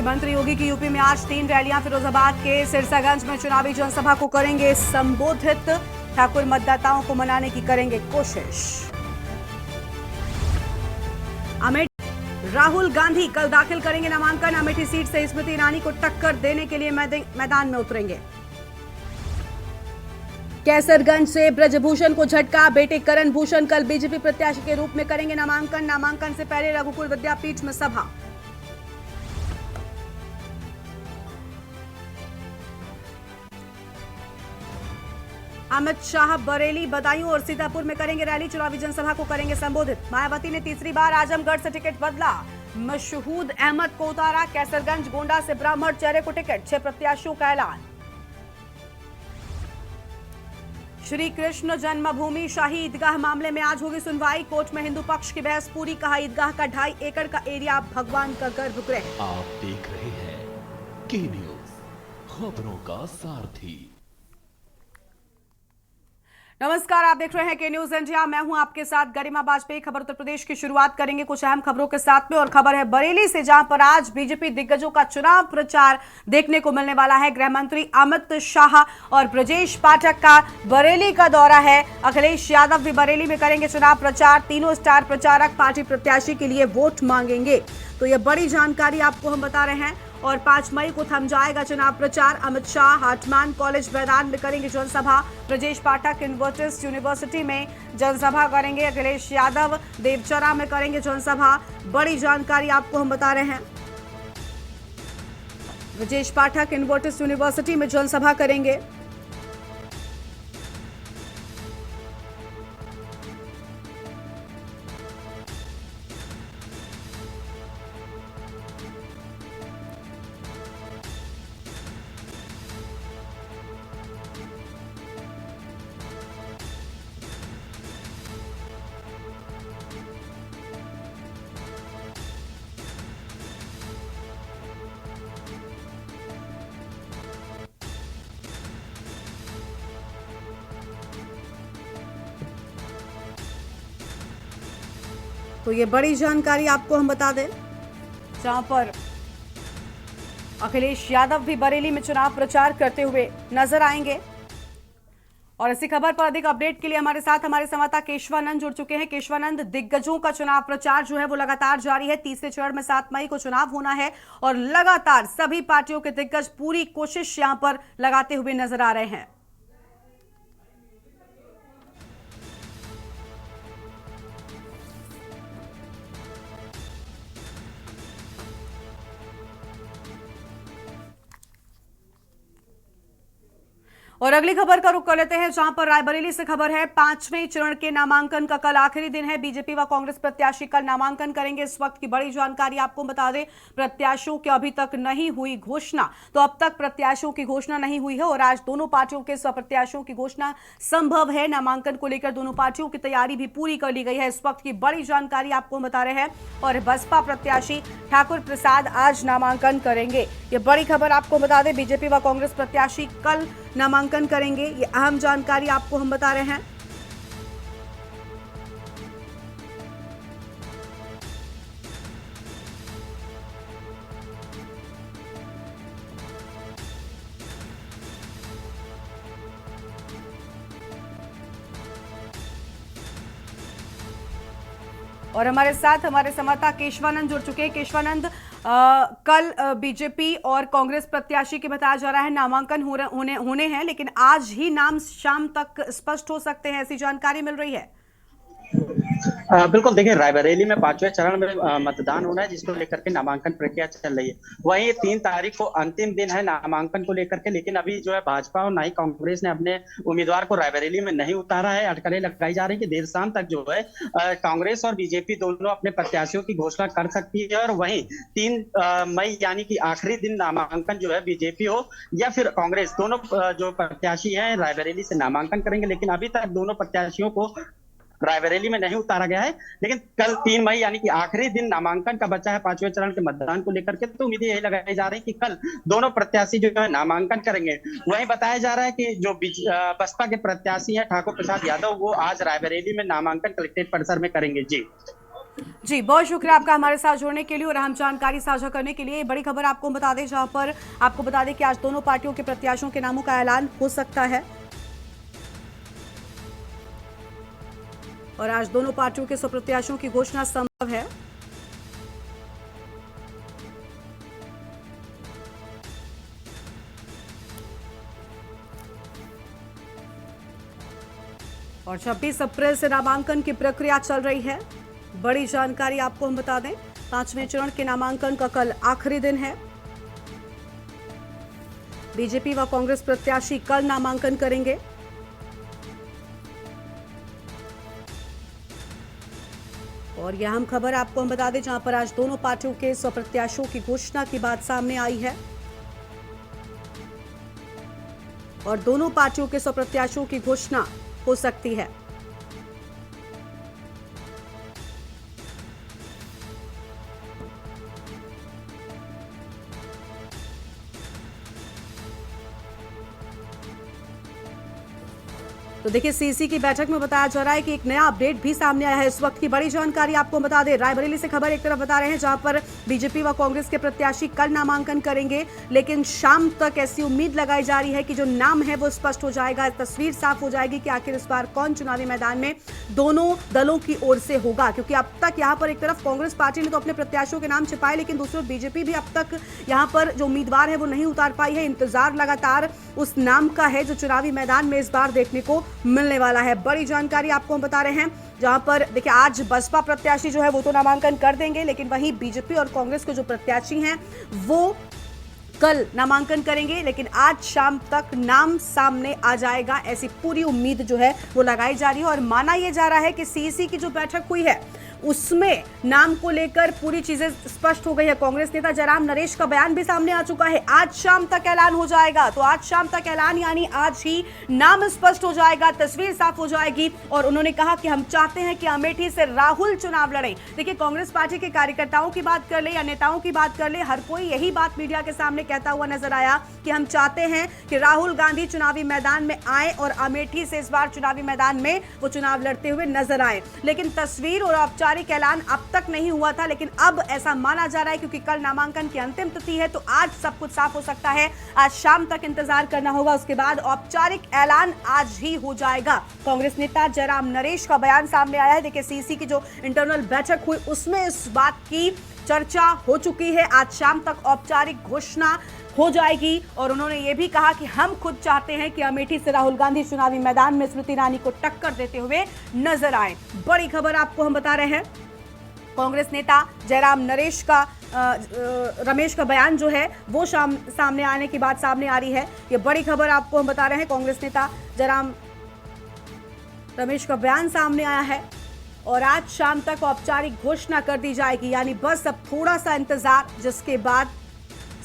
मुख्यमंत्री योगी की यूपी में आज 3 रैलियां। फिरोजाबाद के सिरसागंज में चुनावी जनसभा को करेंगे संबोधित। ठाकुर मतदाताओं को मनाने की करेंगे कोशिश। अमेठी राहुल गांधी कल दाखिल करेंगे नामांकन। अमेठी सीट से स्मृति ईरानी को टक्कर देने के लिए मैदान में उतरेंगे। कैसरगंज से ब्रजभूषण को झटका। बेटे करण भूषण कल बीजेपी प्रत्याशी के रूप में करेंगे नामांकन। नामांकन से पहले रघुकुल विद्यापीठ में सभा। अमित शाह बरेली, बदायूं और सीतापुर में करेंगे रैली। चुनावी जनसभा को करेंगे संबोधित। मायावती ने तीसरी बार आजमगढ़ से टिकट बदला। मशहूद अहमद को उतारा। कैसरगंज गोंडा से ब्राह्मण चेहरे को टिकट। 6 प्रत्याशियों का ऐलान। श्री कृष्ण जन्मभूमि शाही ईदगाह मामले में आज होगी सुनवाई। कोर्ट में हिंदू पक्ष की बहस पूरी। कहा ईदगाह का 2.5 एकड़ का एरिया भगवान का गर्भगृह। आप देख रहे हैं के न्यूज, खबरों का सारथी। नमस्कार, आप देख रहे हैं के न्यूज इंडिया। मैं हूं आपके साथ गरिमा बाजपेयी। खबर उत्तर प्रदेश की शुरुआत करेंगे कुछ अहम खबरों के साथ में, और खबर है बरेली से, जहां पर आज बीजेपी दिग्गजों का चुनाव प्रचार देखने को मिलने वाला है। गृह मंत्री अमित शाह और ब्रजेश पाठक का बरेली का दौरा है। अखिलेश यादव भी बरेली में करेंगे चुनाव प्रचार। तीनों स्टार प्रचारक पार्टी प्रत्याशी के लिए वोट मांगेंगे। तो यह बड़ी जानकारी आपको हम बता रहे हैं। और 5 मई को थम जाएगा चुनाव प्रचार। अमित शाह हाटमान कॉलेज मैदान में करेंगे जनसभा। ब्रजेश पाठक इन्वर्टिस यूनिवर्सिटी में जनसभा करेंगे। अखिलेश यादव देवचरा में करेंगे जनसभा। बड़ी जानकारी आपको हम बता रहे हैं। ब्रजेश पाठक इन्वर्टिस यूनिवर्सिटी में जनसभा करेंगे। तो ये बड़ी जानकारी आपको हम बता दें, जहां पर अखिलेश यादव भी बरेली में चुनाव प्रचार करते हुए नजर आएंगे। और इसी खबर पर अधिक अपडेट के लिए हमारे साथ हमारे संवाददाता केशवानंद जुड़ चुके हैं। केशवानंद, दिग्गजों का चुनाव प्रचार जो है वो लगातार जारी है। तीसरे चरण में 7 मई को चुनाव होना है और लगातार सभी पार्टियों के दिग्गज पूरी कोशिश यहां पर लगाते हुए नजर आ रहे हैं। और अगली खबर का रुख कर लेते हैं, जहां पर रायबरेली से खबर है। 5वें चरण के नामांकन का कल आखिरी दिन है। बीजेपी व कांग्रेस प्रत्याशी कल नामांकन करेंगे। इस वक्त की बड़ी जानकारी आपको बता दें, प्रत्याशियों की अभी तक नहीं हुई घोषणा। तो अब तक प्रत्याशियों की घोषणा नहीं हुई है और आज दोनों पार्टियों के प्रत्याशियों की घोषणा संभव है। नामांकन को लेकर दोनों पार्टियों की तैयारी भी पूरी कर ली गई है। इस वक्त की बड़ी जानकारी आपको बता रहे हैं। और बसपा प्रत्याशी ठाकुर प्रसाद आज नामांकन करेंगे। ये बड़ी खबर आपको बता दें, बीजेपी व कांग्रेस प्रत्याशी कल नामांकन करेंगे। ये अहम जानकारी आपको हम बता रहे हैं। और हमारे साथ हमारे संवाददाता केशवानंद जुड़ चुके हैं। केशवानंद, कल बीजेपी और कांग्रेस प्रत्याशी के बताया जा रहा है नामांकन होने हैं, लेकिन आज ही नाम शाम तक स्पष्ट हो सकते हैं, ऐसी जानकारी मिल रही है। बिल्कुल, देखिए रायबरेली में 5वें चरण में मतदान होना है, जिसको लेकर के नामांकन प्रक्रिया चल रही है। वहीं 3 तारीख को अंतिम दिन है नामांकन को लेकर के, लेकिन अभी जो है भाजपा और ना ही कांग्रेस ने अपने उम्मीदवार को रायबरेली में नहीं उतारा है। अटकलें लगाई जा रही है कि देर शाम तक जो है कांग्रेस और बीजेपी दोनों अपने प्रत्याशियों की घोषणा कर सकती है। और वहीं 3 मई यानी कि आखिरी दिन नामांकन जो है बीजेपी हो या फिर कांग्रेस, दोनों जो प्रत्याशी हैं रायबरेली से नामांकन करेंगे। लेकिन अभी तक दोनों प्रत्याशियों को रायबरेली में नहीं उतारा गया है। लेकिन कल 3 मई यानी कि आखिरी दिन नामांकन का बचा है 5वें चरण के मतदान को लेकर के, तो उम्मीदें यही लगाई जा रही है कि कल दोनों प्रत्याशी जो है नामांकन करेंगे। वहीं बताया जा रहा है कि जो बसपा के प्रत्याशी हैं ठाकुर प्रसाद यादव, वो आज रायबरेली में नामांकन कलेक्ट्रेट परिसर में करेंगे। जी जी, बहुत शुक्रिया आपका हमारे साथ जुड़ने के लिए और अहम जानकारी साझा करने के लिए। बड़ी खबर आपको बता दें, जहां पर आपको बता दें कि आज दोनों पार्टियों के प्रत्याशियों के नामों का ऐलान हो सकता है और आज दोनों पार्टियों के प्रत्याशियों की घोषणा संभव है। और 26 अप्रैल से नामांकन की प्रक्रिया चल रही है। बड़ी जानकारी आपको हम बता दें, 5वें चरण के नामांकन का कल आखिरी दिन है। बीजेपी व कांग्रेस प्रत्याशी कल नामांकन करेंगे। और यह अहम खबर आपको हम बता दें, जहां पर आज दोनों पार्टियों के प्रत्याशियों की घोषणा की बात सामने आई है और दोनों पार्टियों के प्रत्याशियों की घोषणा हो सकती है। तो देखिए, सीसी की बैठक में बताया जा रहा है कि एक नया अपडेट भी सामने आया है। इस वक्त की बड़ी जानकारी आपको बता दें, रायबरेली से खबर एक तरफ बता रहे हैं, जहां पर बीजेपी व कांग्रेस के प्रत्याशी कल नामांकन करेंगे, लेकिन शाम तक ऐसी उम्मीद लगाई जा रही है कि जो नाम है वो स्पष्ट हो जाएगा, तस्वीर साफ हो जाएगी कि आखिर इस बार कौन चुनावी मैदान में दोनों दलों की ओर से होगा। क्योंकि अब तक यहाँ पर एक तरफ कांग्रेस पार्टी ने तो अपने प्रत्याशियों के नाम छिपाए, लेकिन दूसरी ओर बीजेपी भी अब तक यहाँ पर जो उम्मीदवार है वो नहीं उतार पाई है। इंतजार लगातार उस नाम का है जो चुनावी मैदान में इस बार देखने को मिलने वाला है। बड़ी जानकारी आपको हम बता रहे हैं, जहां पर देखिए आज बसपा प्रत्याशी जो है वो तो नामांकन कर देंगे, लेकिन वहीं बीजेपी और कांग्रेस के जो प्रत्याशी हैं वो कल नामांकन करेंगे, लेकिन आज शाम तक नाम सामने आ जाएगा, ऐसी पूरी उम्मीद जो है वो लगाई जा रही है। और माना यह जा रहा है कि सीईसी की जो बैठक हुई है उसमें नाम को लेकर पूरी चीजें स्पष्ट हो गई है। कांग्रेस नेता जयराम नरेश का बयान भी सामने आ चुका है, आज शाम तक ऐलान हो जाएगा। तो आज शाम तक ऐलान यानी आज ही नाम स्पष्ट हो जाएगा, तस्वीर साफ हो जाएगी। और उन्होंने कहा कि हम चाहते हैं कि अमेठी से राहुल चुनाव लड़े। देखिए, कांग्रेस पार्टी के कार्यकर्ताओं की बात कर ले या नेताओं की बात कर ले, हर कोई यही बात मीडिया के सामने कहता हुआ नजर आया कि हम चाहते हैं कि राहुल गांधी चुनावी मैदान में आए और अमेठी से इस बार चुनावी मैदान में वो चुनाव लड़ते हुए नजर आए। लेकिन तस्वीर और औपचारिक ऐलान अब तक नहीं हुआ था, लेकिन अब ऐसा माना जा रहा है क्योंकि कल नामांकन की अंतिम तिथि है, तो आज सब कुछ साफ हो सकता है। आज शाम तक इंतजार करना होगा, उसके बाद औपचारिक ऐलान आज ही हो जाएगा। कांग्रेस नेता जयराम नरेश का बयान सामने आया है। देखिए, सीसी की जो इंटरनल बैठक हुई उसमें इस बात की चर्चा हो चुकी है, आज शाम तक औपचारिक घोषणा हो जाएगी। और उन्होंने ये भी कहा कि हम खुद चाहते हैं कि अमेठी से राहुल गांधी चुनावी मैदान में स्मृति ईरानी को टक्कर देते हुए नजर आए। बड़ी खबर आपको हम बता रहे हैं, कांग्रेस नेता जयराम नरेश का रमेश का बयान जो है वो सामने आने की बात सामने आ रही है। ये बड़ी खबर आपको हम बता रहे हैं, कांग्रेस नेता जयराम रमेश का बयान सामने आया है और आज शाम तक औपचारिक घोषणा कर दी जाएगी। यानी बस अब थोड़ा सा इंतजार, जिसके बाद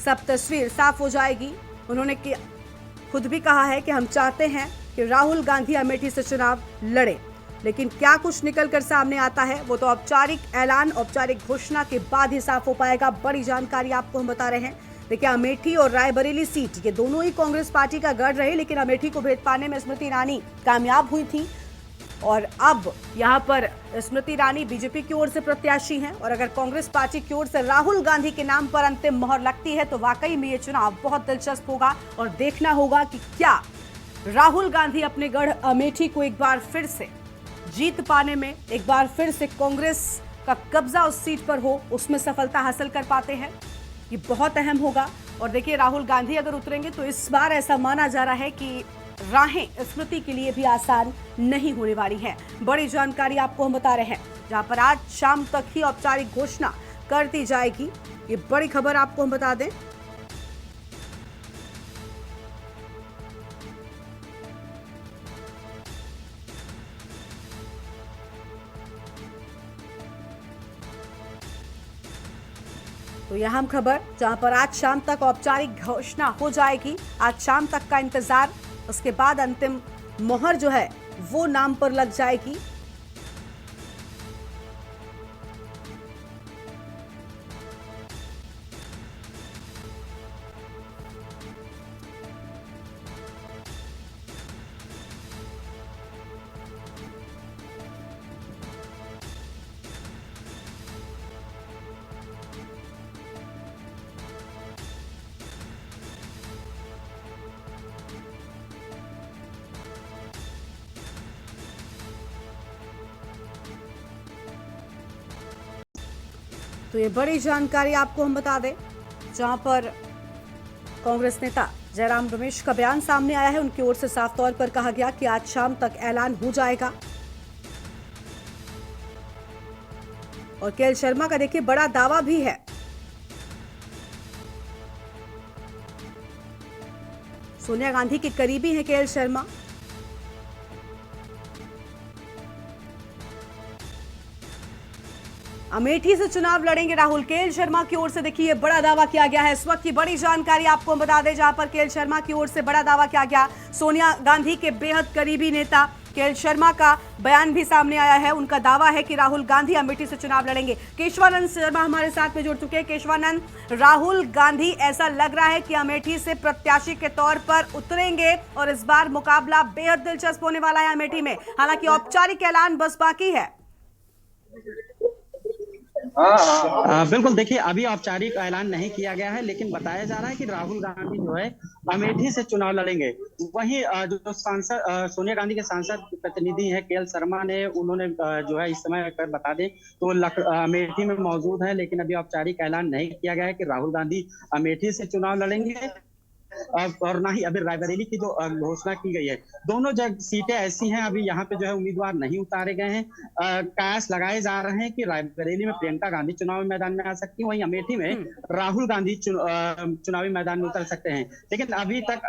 सब तस्वीर साफ हो जाएगी। उन्होंने खुद भी कहा है कि हम चाहते हैं कि राहुल गांधी अमेठी से चुनाव लड़े, लेकिन क्या कुछ निकल कर सामने आता है वो तो औपचारिक ऐलान, औपचारिक घोषणा के बाद ही साफ हो पाएगा। बड़ी जानकारी आपको हम बता रहे हैं। देखिए, अमेठी और रायबरेली सीट ये दोनों ही कांग्रेस पार्टी का गढ़ रहे, लेकिन अमेठी को भेद पाने में स्मृति ईरानी कामयाब हुई थी और अब यहां पर स्मृति ईरानी बीजेपी की ओर से प्रत्याशी हैं। और अगर कांग्रेस पार्टी की ओर से राहुल गांधी के नाम पर अंतिम मोहर लगती है तो वाकई में ये चुनाव बहुत दिलचस्प होगा और देखना होगा कि क्या राहुल गांधी अपने गढ़ अमेठी को एक बार फिर से जीत पाने में, एक बार फिर से कांग्रेस का कब्जा उस सीट पर हो, उसमें सफलता हासिल कर पाते हैं। ये बहुत अहम होगा। और देखिए, राहुल गांधी अगर उतरेंगे तो इस बार ऐसा माना जा रहा है कि राहें स्मृति के लिए भी आसान नहीं होने वाली है। बड़ी जानकारी आपको हम बता रहे हैं, जहां पर आज शाम तक ही औपचारिक घोषणा कर दी जाएगी। ये बड़ी खबर आपको हम बता दें। तो यह अहम खबर, जहां पर आज शाम तक औपचारिक घोषणा हो जाएगी। आज शाम तक का इंतजार, उसके बाद अंतिम मोहर जो है वो नाम पर लग जाएगी। तो ये बड़ी जानकारी आपको हम बता दें, जहां पर कांग्रेस नेता जयराम रमेश का बयान सामने आया है। उनकी ओर से साफ तौर पर कहा गया कि आज शाम तक ऐलान हो जाएगा। और केएल शर्मा का देखिए बड़ा दावा भी है। सोनिया गांधी के करीबी हैं केएल शर्मा। अमेठी से चुनाव लड़ेंगे राहुल। केएल शर्मा की ओर से देखिए बड़ा दावा किया गया है। इस वक्त की बड़ी जानकारी आपको हम बता दें, जहां पर केएल शर्मा की ओर से बड़ा दावा किया गया। सोनिया गांधी के बेहद करीबी नेता केएल शर्मा का बयान भी सामने आया है। उनका दावा है कि राहुल गांधी अमेठी से चुनाव लड़ेंगे। केशवानंद शर्मा हमारे साथ में जुड़ चुके हैं। केशवानंद, राहुल गांधी ऐसा लग रहा है कि अमेठी से प्रत्याशी के तौर पर उतरेंगे और इस बार मुकाबला बेहद दिलचस्प होने वाला है अमेठी में। हालांकि औपचारिक ऐलान बस बाकी है। बिल्कुल, देखिए अभी औपचारिक ऐलान नहीं किया गया है, लेकिन बताया जा रहा है कि राहुल गांधी जो है अमेठी से चुनाव लड़ेंगे। वहीं जो सांसद सोनिया गांधी के सांसद प्रतिनिधि हैं केएल शर्मा ने, उन्होंने जो है इस समय अगर बता दें तो अमेठी में मौजूद है, लेकिन अभी औपचारिक ऐलान नहीं किया गया है कि राहुल गांधी अमेठी से चुनाव लड़ेंगे। और ना ही अभी रायबरेली की जो घोषणा की गई है। दोनों जगह सीटें ऐसी हैं, अभी यहाँ पे जो है उम्मीदवार नहीं उतारे गए हैं। कयास लगाए जा रहे हैं कि रायबरेली में प्रियंका गांधी चुनावी मैदान में आ सकती है, वहीं अमेठी में राहुल गांधी चुनावी मैदान में उतर सकते हैं। लेकिन अभी तक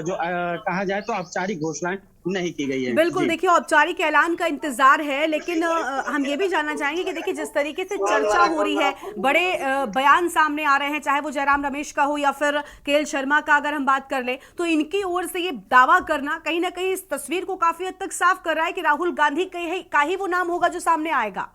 जो कहा जाए तो औपचारिक घोषणाएं नहीं की गई है। बिल्कुल, देखिए औपचारिक ऐलान का इंतजार है, लेकिन हम ये भी जानना चाहेंगे कि देखिए जिस तरीके से चर्चा हो रही है, बड़े बयान सामने आ रहे हैं, चाहे वो जयराम रमेश का हो या फिर केएल शर्मा का अगर हम बात कर ले, तो इनकी ओर से ये दावा करना कहीं ना कहीं इस तस्वीर को काफी हद तक साफ कर रहा है कि राहुल गांधी का ही वो नाम होगा जो सामने आएगा।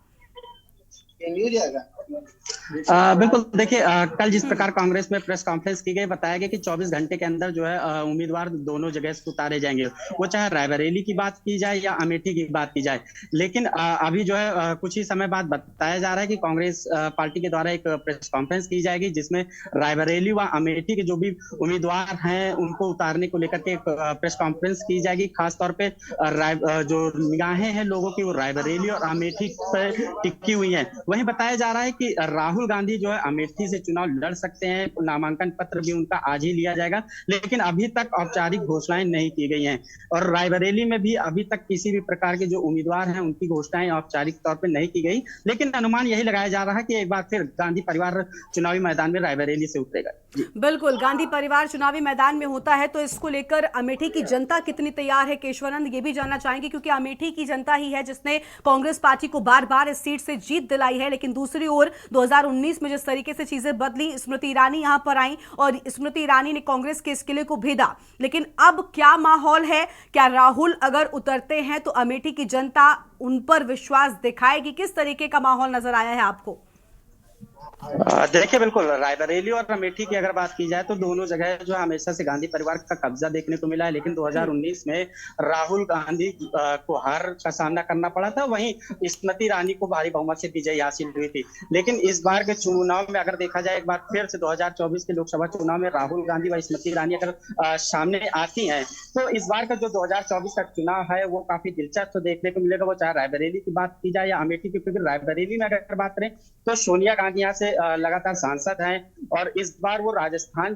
बिल्कुल, देखिए कल जिस प्रकार कांग्रेस में प्रेस कॉन्फ्रेंस की गई, बताया गया कि 24 घंटे के अंदर जो है उम्मीदवार दोनों जगह से उतारे जाएंगे, वो चाहे रायबरेली की बात की जाए या अमेठी की बात की जाए। लेकिन अभी जो है कुछ ही समय बाद बताया जा रहा है कि कांग्रेस पार्टी के द्वारा एक प्रेस कॉन्फ्रेंस की जाएगी, जिसमें रायबरेली व अमेठी के जो भी उम्मीदवार हैं उनको उतारने को लेकर के एक प्रेस कॉन्फ्रेंस की जाएगी। खासतौर पर जो निगाहें हैं लोगों की वो रायबरेली और अमेठी पर टिकी हुई है। वहीं बताया जा रहा है कि राहुल गांधी जो है अमेठी से चुनाव लड़ सकते हैं, नामांकन पत्र भी उनका आज ही लिया जाएगा, लेकिन अभी तक औपचारिक घोषणाएं नहीं की गई हैं। और रायबरेली में भी अभी तक किसी भी प्रकार के जो उम्मीदवार हैं उनकी घोषणाएं औपचारिक तौर पर नहीं की गई, लेकिन अनुमान यही लगाया जा रहा है कि एक बार फिर गांधी परिवार चुनावी मैदान में रायबरेली से उतरेगा। बिल्कुल, गांधी परिवार चुनावी मैदान में होता है तो इसको लेकर अमेठी की जनता कितनी तैयार है, केशवानंद, ये भी जानना चाहेंगे, क्योंकि अमेठी की जनता ही है जिसने कांग्रेस पार्टी को बार बार इस सीट से जीत दिलाई है। लेकिन दूसरी ओर 2019 में जिस तरीके से चीजें बदली, स्मृति ईरानी यहां पर आई और स्मृति ईरानी ने कांग्रेस के इस किले को भेदा। लेकिन अब क्या माहौल है? क्या राहुल अगर उतरते हैं तो अमेठी की जनता उन पर विश्वास दिखाएगी? किस तरीके का माहौल नजर आया है आपको? देखिए, बिल्कुल रायबरेली और अमेठी की अगर बात की जाए तो दोनों जगह जो हमेशा से गांधी परिवार का कब्जा देखने को मिला है, लेकिन 2019 में राहुल गांधी को हार का सामना करना पड़ा था, वहीं स्मृति ईरानी को भारी बहुमत से विजय हासिल हुई थी। लेकिन इस बार के चुनाव में अगर देखा जाए, एक बार फिर से 2024 के लोकसभा चुनाव में राहुल गांधी व स्मृति ईरानी अगर सामने आती हैं तो इस बार का जो 2024 का चुनाव है वो काफी दिलचस्प देखने को मिलेगा, वो चाहे रायबरेली की बात की जाए या अमेठी की। क्योंकि रायबरेली में अगर बात करें तो सोनिया गांधी यहाँ से लगातार सांसद हैं और इस बार वो राजस्थान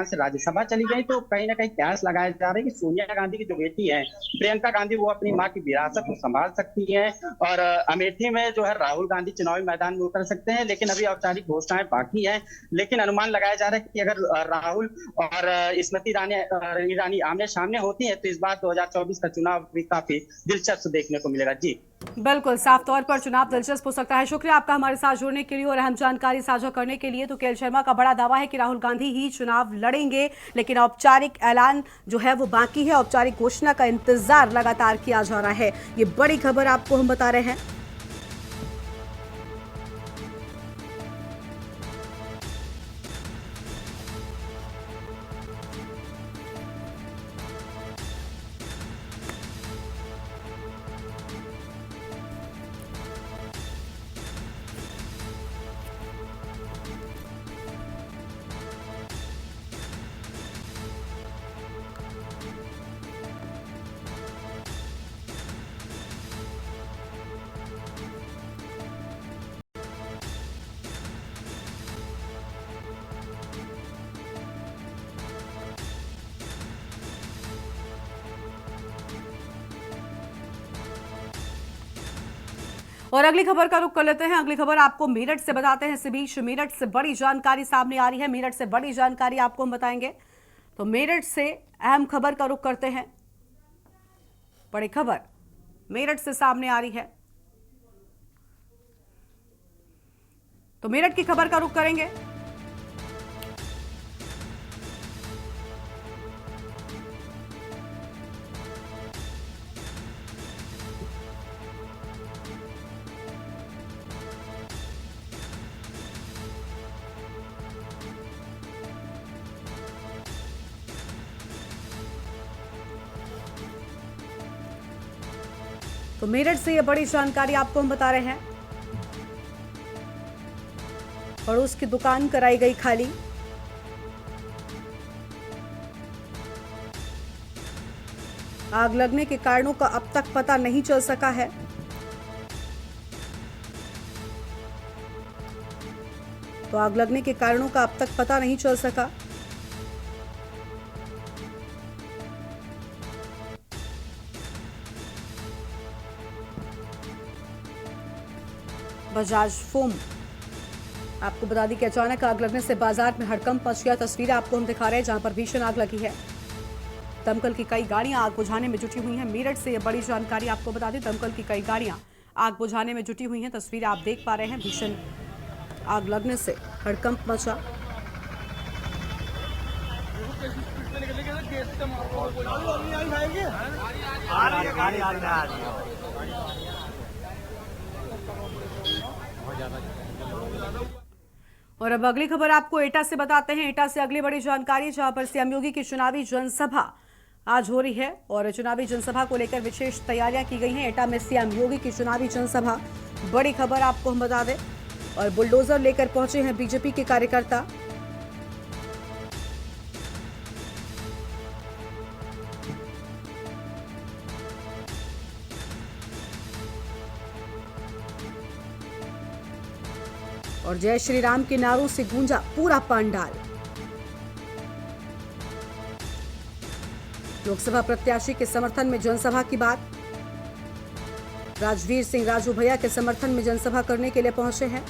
से राज्यसभा चली गई, तो कहीं ना कहीं कयास लगाया जा रहा है कि सोनिया गांधी की जो बेटी है प्रियंका गांधी, वो अपनी मां की विरासत को संभाल सकती हैं और अमेठी में जो है राहुल गांधी चुनावी मैदान में उतर सकते हैं। लेकिन अभी औपचारिक घोषणाएं बाकी है, लेकिन अनुमान लगाया जा रहा है कि अगर राहुल और स्मृति ईरानी आमने सामने होती है तो इस बार 2024 का चुनाव भी काफी दिलचस्प देखने को मिलेगा। जी बिल्कुल, साफ तौर पर चुनाव दिलचस्प हो सकता है। शुक्रिया आपका हमारे साथ जुड़ने के लिए और अहम जानकारी साझा करने के लिए। तो केएल शर्मा का बड़ा दावा है कि राहुल गांधी ही चुनाव लड़ेंगे, लेकिन औपचारिक ऐलान जो है वो बाकी है। औपचारिक घोषणा का इंतजार लगातार किया जा रहा है। ये बड़ी खबर आपको हम बता रहे हैं। और अगली खबर का रुख कर लेते हैं। अगली खबर आपको मेरठ से बताते हैं। इसी बीच मेरठ से बड़ी जानकारी सामने आ रही है। मेरठ से बड़ी जानकारी आपको हम बताएंगे। तो मेरठ से अहम खबर का रुख करते हैं। बड़ी खबर मेरठ से सामने आ रही है। तो मेरठ की खबर का रुख करेंगे। तो मेरठ से यह बड़ी जानकारी आपको हम बता रहे हैं। पड़ोस की दुकान कराई गई खाली। आग लगने के कारणों का अब तक पता नहीं चल सका है। तो आग लगने के कारणों का अब तक पता नहीं चल सका। बजाज फोम आपको बता दी कि अचानक आग लगने से बाजार में हड़कंप मच गया। तस्वीरें आपको हम दिखा रहे हैं जहां पर भीषण आग लगी है। दमकल की कई गाड़ियां आग बुझाने में जुटी हुई हैं। मेरठ से यह बड़ी जानकारी आपको बता दी। दमकल की कई गाड़ियां आग बुझाने में जुटी हुई हैं। तस्वीरें आप देख पा रहे हैं। भीषण आग लगने से हड़कंप मचा। और अब अगली खबर आपको एटा से बताते हैं। एटा से अगली बड़ी जानकारी जहां पर सीएम योगी की चुनावी जनसभा आज हो रही है और चुनावी जनसभा को लेकर विशेष तैयारियां की गई हैं। एटा में सीएम योगी की चुनावी जनसभा, बड़ी खबर आपको हम बता दें। और बुलडोजर लेकर पहुंचे हैं बीजेपी के कार्यकर्ता। और जय श्री राम के नारों से गूंजा पूरा पंडाल। लोकसभा प्रत्याशी के समर्थन में जनसभा की बात। राजवीर सिंह राजू भैया के समर्थन में जनसभा करने के लिए पहुंचे हैं।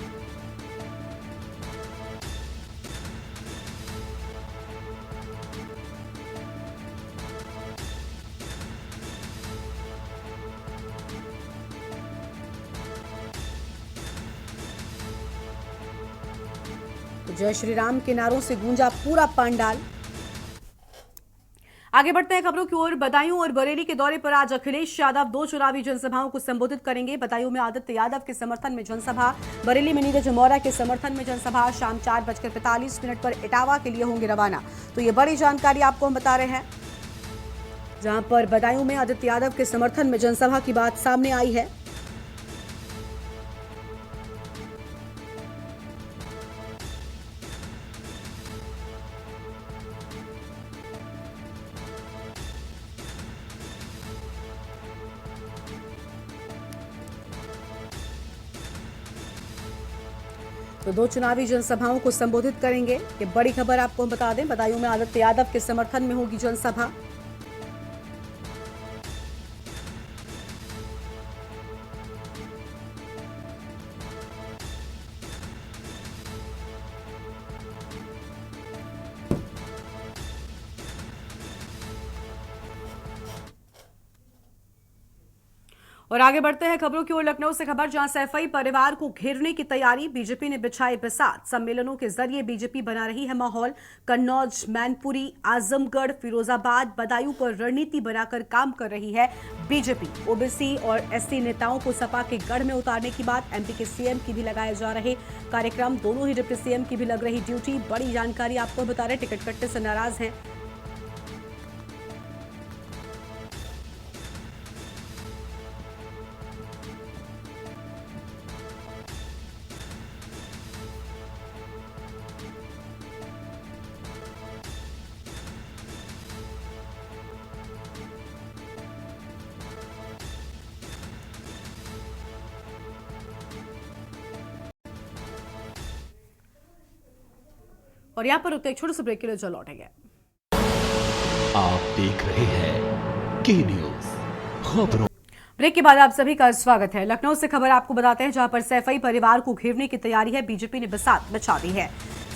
जय श्री राम के नारों से गूंजा पूरा पंडाल। आगे बढ़ते हैं खबरों की ओर। बदायूं और बरेली के दौरे पर आज अखिलेश यादव 2 चुनावी जनसभाओं को संबोधित करेंगे। बदायूं में आदित्य यादव के समर्थन में जनसभा, बरेली में नीरज मौर्य के समर्थन में जनसभा। शाम 4:45 पर इटावा के लिए होंगे रवाना। तो ये बड़ी जानकारी आपको हम बता रहे हैं, जहां पर बदायूं में आदित्य यादव के समर्थन में जनसभा की बात सामने आई है। तो 2 चुनावी जनसभाओं को संबोधित करेंगे। ये बड़ी खबर आपको हम बता दें। बदायूं में आदित्य यादव के समर्थन में होगी जनसभा। और आगे बढ़ते हैं खबरों की ओर। लखनऊ से खबर, जहां सैफई परिवार को घेरने की तैयारी, बीजेपी ने बिछाई बिसात। सम्मेलनों के जरिए बीजेपी बना रही है माहौल। कन्नौज, मैनपुरी, आजमगढ़, फिरोजाबाद, बदायूं पर रणनीति बनाकर काम कर रही है बीजेपी। ओबीसी और एससी नेताओं को सपा के गढ़ में उतारने की बात। एमपी के सीएम की भी लगाए जा रहे कार्यक्रम, दोनों ही डिप्टी सीएम की भी लग रही ड्यूटी। बड़ी जानकारी आपको बता रहे, टिकट कटने से नाराज हैं। और यहाँ पर रुकते एक छोटे से ब्रेक के लिए चल लौटेंगे। आप देख रहे हैं के न्यूज खबरों। ब्रेक के बाद आप सभी का स्वागत है। लखनऊ से खबर आपको बताते हैं, जहां पर सैफई परिवार को घेरने की तैयारी है। बीजेपी ने बिसात मचा दी है।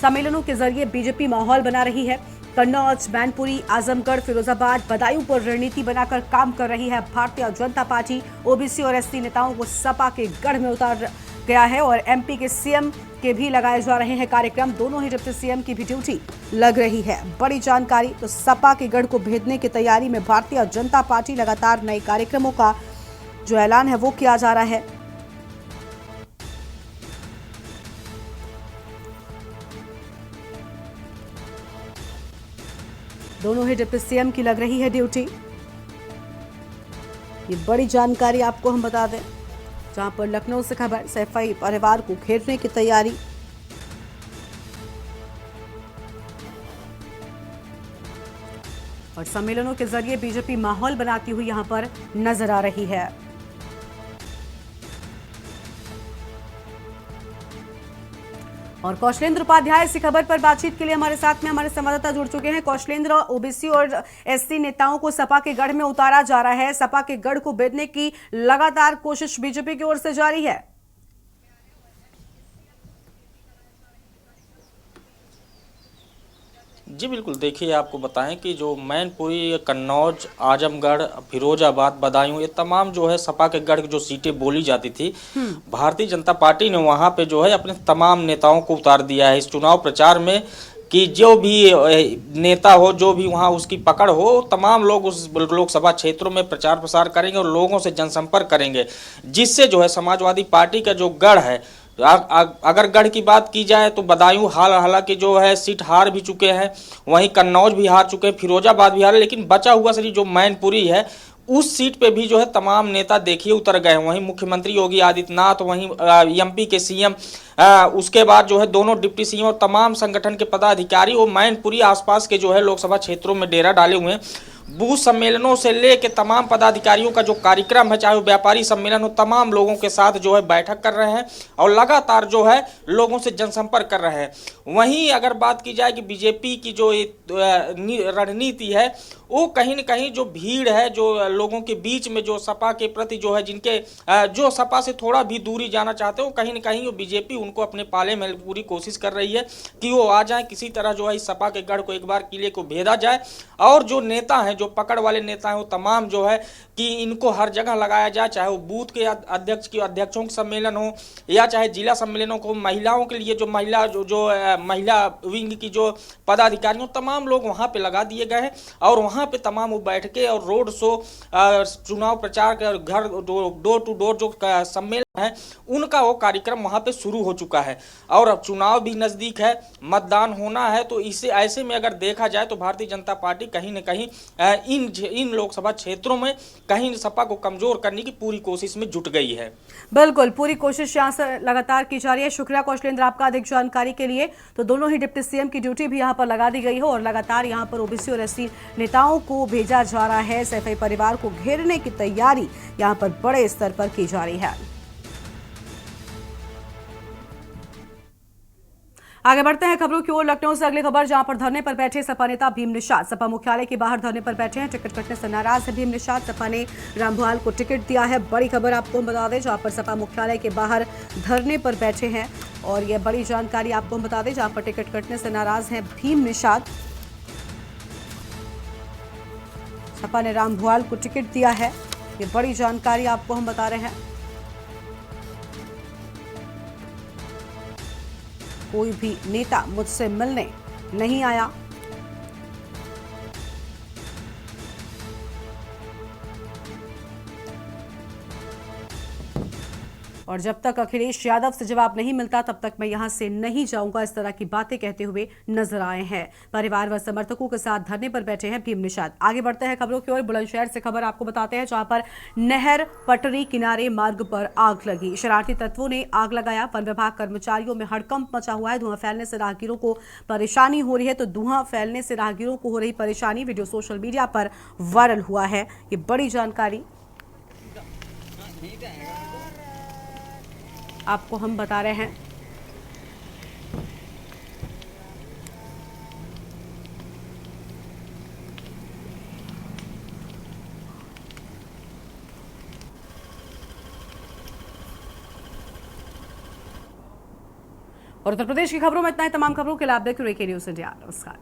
सम्मेलनों के जरिए बीजेपी माहौल बना रही है। कन्नौज, मैनपुरी, आजमगढ़, फिरोजाबाद, बदायूं पर रणनीति बनाकर काम कर रही है। भारतीय जनता पार्टी ओबीसी और एसटी नेताओं को सपा के गढ़ में उतार गया है और एमपी के सीएम के भी लगाए जा रहे हैं कार्यक्रम। दोनों ही डिप्टी सीएम की भी ड्यूटी लग रही है। बड़ी जानकारी, तो सपा के गढ़ को भेदने की तैयारी में भारतीय जनता पार्टी लगातार नए कार्यक्रमों का जो ऐलान है वो किया जा रहा है। दोनों ही डिप्टी सीएम की लग रही है ड्यूटी। ये बड़ी जानकारी आपको हम बता दें, जहां पर लखनऊ से खबर, सैफई परिवार को घेरने की तैयारी। और सम्मेलनों के जरिए बीजेपी माहौल बनाती हुई यहां पर नजर आ रही है। और कौशलेंद्र उपाध्याय इसी खबर पर बातचीत के लिए हमारे साथ में हमारे संवाददाता जुड़ चुके हैं। कौशलेंद्र, ओबीसी और एसटी नेताओं को सपा के गढ़ में उतारा जा रहा है। सपा के गढ़ को भेदने की लगातार कोशिश बीजेपी की ओर से जारी है। जी बिल्कुल, देखिए आपको बताएं कि जो मैनपुरी, कन्नौज, आजमगढ़, फिरोजाबाद, बदायूं, ये तमाम जो है सपा के गढ़ की जो सीटें बोली जाती थी, भारतीय जनता पार्टी ने वहां पे जो है अपने तमाम नेताओं को उतार दिया है इस चुनाव प्रचार में कि जो भी नेता हो, जो भी वहां उसकी पकड़ हो, तमाम लोग उस लोकसभा क्षेत्रों में प्रचार प्रसार करेंगे और लोगों से जनसंपर्क करेंगे, जिससे जो है समाजवादी पार्टी का जो गढ़ है, अगर गढ़ की बात की जाए तो बदायूं हालांकि जो है सीट हार भी चुके हैं, वहीं कन्नौज भी हार चुके हैं, फिरोजाबाद भी हार, लेकिन बचा हुआ सिर्फ जो मैनपुरी है उस सीट पे भी जो है तमाम नेता देखिए उतर गए हैं। वहीं मुख्यमंत्री योगी आदित्यनाथ, वहीं एमपी के सीएम, उसके बाद जो है दोनों डिप्टी सीएम और तमाम संगठन के पदाधिकारी और मैनपुरी आसपास के जो है लोकसभा क्षेत्रों में डेरा डाले हुए हैं। बूथ सम्मेलनों से लेके तमाम पदाधिकारियों का जो कार्यक्रम है, चाहे वो व्यापारी सम्मेलन हो, तमाम लोगों के साथ जो है बैठक कर रहे हैं और लगातार जो है लोगों से जनसंपर्क कर रहे हैं। वहीं अगर बात की जाए कि बीजेपी की जो रणनीति है, वो कहीं न कहीं जो भीड़ है, जो लोगों के बीच में जो सपा के प्रति जो है, जिनके जो सपा से थोड़ा भी दूरी जाना चाहते हो, कहीं न कहीं वो बीजेपी उनको अपने पाले में पूरी कोशिश कर रही है कि वो आ जाए, किसी तरह जो है इस सपा के गढ़ को एक बार किले को भेदा जाए और जो नेता हैं, जो पकड़ वाले नेता हैं, वो तमाम जो है कि इनको हर जगह लगाया जाए, चाहे वो बूथ के अध्यक्षों के सम्मेलन हो या चाहे जिला सम्मेलनों को, महिलाओं के लिए जो महिला विंग की जो पदाधिकारियों, तमाम लोग वहां पे लगा दिए गए हैं और वहां पे तमाम वो बैठके और रोड शो, चुनाव प्रचार का घर डोर टू डोर जो सम्मेलन है, उनका वो कार्यक्रम वहां पे शुरू हो चुका है। और अब चुनाव भी नजदीक है, मतदान होना है, तो इसे ऐसे में अगर देखा जाए तो भारतीय जनता पार्टी कहीं न कहीं इन लोकसभा क्षेत्रों में कहीं सपा को कमजोर करने की पूरी कोशिश में जुट गई है। बिल्कुल, पूरी कोशिश यहाँ से लगातार की जा रही है। शुक्रिया कौशलेंद्र आपका अधिक जानकारी के लिए। तो दोनों ही डिप्टी सीएम की ड्यूटी भी यहाँ पर लगा दी गई है और लगातार यहाँ पर ओबीसी और एसटी नेताओं को भेजा जा रहा है। सैफई परिवार को घेरने की तैयारी यहाँ पर बड़े स्तर पर की जा रही है। आगे बढ़ते हैं खबरों की ओर। लखनऊ से अगली खबर, जहां पर धरने पर बैठे सपा नेता भीम निषाद सपा मुख्यालय के बाहर धरने पर बैठे हैं। टिकट कटने से नाराज है भीम निषाद। सपा ने रामभुआल को टिकट दिया है। बड़ी खबर आपको बता दें, जहां पर सपा मुख्यालय के बाहर धरने पर बैठे हैं और यह बड़ी जानकारी आपको हम बता दें, जहां पर टिकट कटने से नाराज है भीम निषाद। सपा ने रामभुआल को टिकट दिया है, ये बड़ी जानकारी आपको हम बता रहे हैं। कोई भी नेता मुझसे मिलने नहीं आया। और जब तक अखिलेश यादव से जवाब नहीं मिलता तब तक मैं यहां से नहीं जाऊंगा, इस तरह की बातें कहते हुए नजर आए हैं। परिवार व समर्थकों के साथ धरने पर बैठे हैं भीम निषाद। आगे बढ़ते हैं खबरों की ओर। बुलंदशहर से खबर आपको बताते हैं, जहां पर नहर पटरी किनारे मार्ग पर आग लगी। शरारती तत्वों ने आग लगाया। वन विभाग कर्मचारियों में हड़कंप मचा हुआ है। धुआं फैलने से राहगीरों को परेशानी हो रही है। तो धुआं फैलने से राहगीरों को हो रही परेशानी, वीडियो सोशल मीडिया पर वायरल हुआ है। ये बड़ी जानकारी आपको हम बता रहे हैं। और उत्तर प्रदेश की खबरों में इतना ही। तमाम खबरों के लिए आप देख रहे हैं के न्यूज इंडिया। नमस्कार।